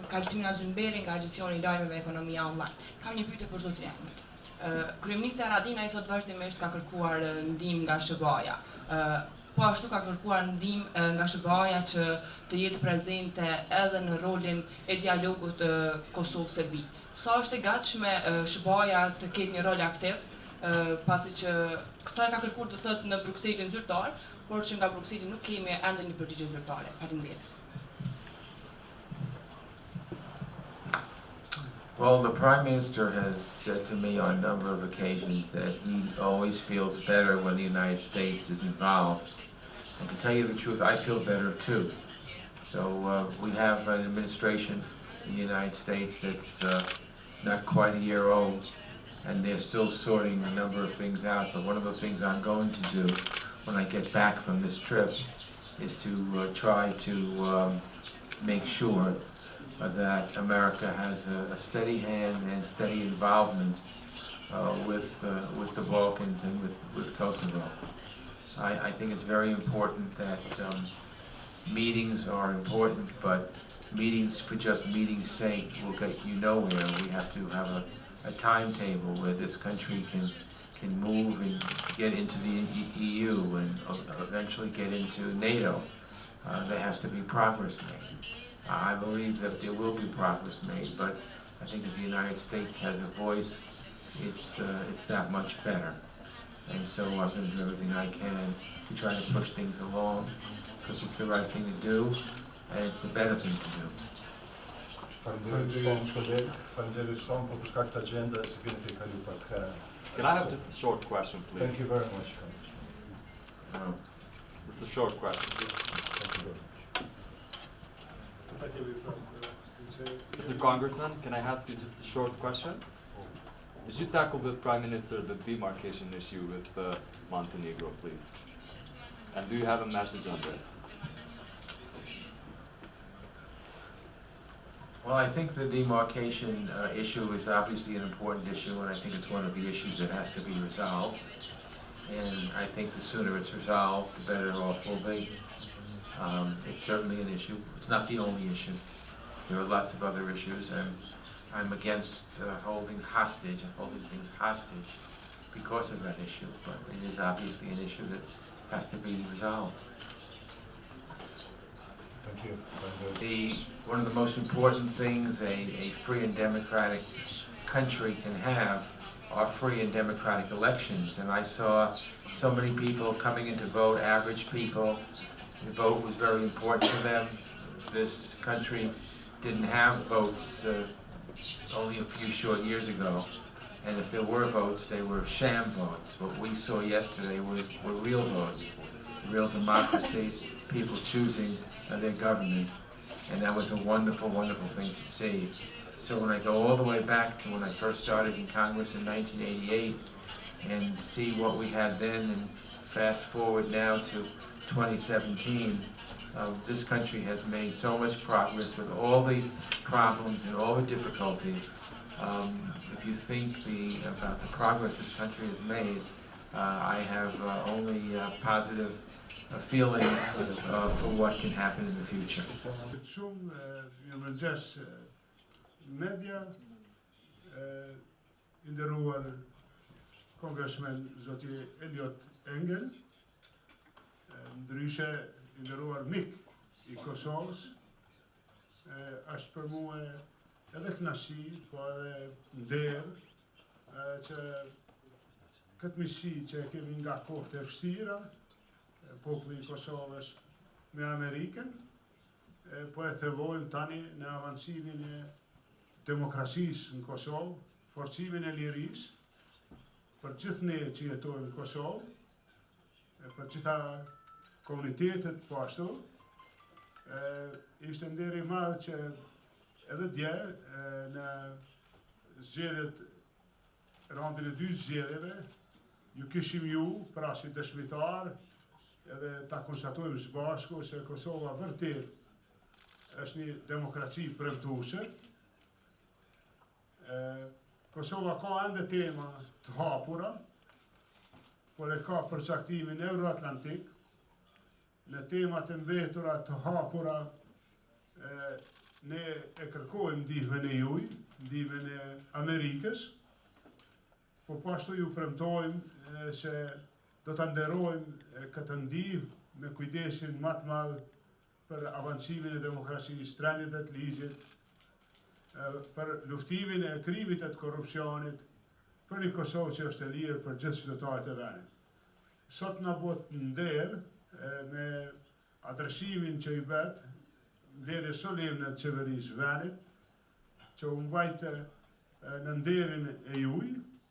Kaltimina Zymberi nga agjencioni i lajmeve ekonomia online. Kam një pyetje për zotin Engel. Kryeministri Haradinaj sot vazhdimisht ka kërkuar ndihmë nga SBA-ja. Po ashtu ka kërkuar ndihmë nga SBA-ja që të jetë prezente edhe në rolin e dialogut Kosovë-Serbi. Sa është e gatshme SBA-ja të ketë një rol aktiv, pasi që këto e ka kërkuar të thotë në Brukselin zyrtar, por që nga Brukseli nuk kemi ende një përgjigje zyrtare. Faleminderit. Well, the Prime Minister has said to me on a number of occasions that he always feels better when the United States is involved. And to tell you the truth, I feel better too. So we have an administration in the United States that's not quite a year old, and they're still sorting a number of things out. But one of the things I'm going to do when I get back from this trip is to try to make sure that America has a steady hand and steady involvement with the Balkans and with Kosovo. I think it's very important that meetings are important, but meetings for just meeting's sake will get you nowhere. We have to have a timetable where this country can move and get into the EU and eventually get into NATO. There has to be progress made. I believe that there will be progress made, but I think if the United States has a voice, it's that much better. And so I'm going to do everything I can to try to push things along, because it's the right thing to do, and it's the better thing to do. Can I have just a short question, please? Thank you very much. Just a short question. Thank you very much. Mr. Congressman, can I ask you just a short question? Did you tackle with Prime Minister the demarcation issue with Montenegro, please? And do you have a message on this? Well, I think the demarcation issue is obviously an important issue, and I think it's one of the issues that has to be resolved. And I think the sooner it's resolved, the better off we'll be. It's certainly an issue. It's not the only issue. There are lots of other issues, and I'm against holding things hostage because of that issue, but it is obviously an issue that has to be resolved. Thank you. One of the most important things a free and democratic country can have are free and democratic elections, and I saw so many people coming in to vote, average people. The vote was very important to them. This country didn't have votes only a few short years ago, and if there were votes, they were sham votes. What we saw yesterday were real votes, real democracy, people choosing their government, and that was a wonderful, wonderful thing to see. So when I go all the way back to when I first started in Congress in 1988 and see what we had then and fast forward now to 2017, this country has made so much progress with all the problems and all the difficulties. If you think about the progress this country has made, I have only positive feelings for what can happen in the future. Media, nderuar Congressman zoti Engel, ndryshe nderuar mik I Kosovës, është për mua edhe kënaqësi, po edhe nder që këtë misi që kemi nga kohët e vështira, populli I Kosovës me Amerikën, po e thellojmë tani në avancimin e demokracisë në Kosovë, forcimin e lirisë, për gjithë ne që jetojmë në Kosovë, për gjitha komunitetet po ashtu, ishte nder I madh që edhe dje në zgjedhjet, raundin e dytë zgjedhjeve, ju kishim ju, pra si dëshmitar, edhe ta konstatojmë së bashku se Kosova vërtet është një demokraci premtuese. Kosova ka ende tema të hapura, por e ka përcaktimin euroatlantik, në temat e mbetura të hapura, ne e kërkojmë ndihmën e juaj, ndihmën e Amerikës, po pashtu ju premtojmë se do ta nderojmë këtë ndihmë me kujdesin më të madh për avancimin e demokracisë, trajnimin e ligjit, për luftimin e krimit të korrupsionit, për një Kosovë që është e lirë për gjithë qytetarët e vendit. Sot na bëhet nder me adresimin që i bëhet mbledhje solemne të qeverisë vendit, që u mbajtë në nderin e juaj,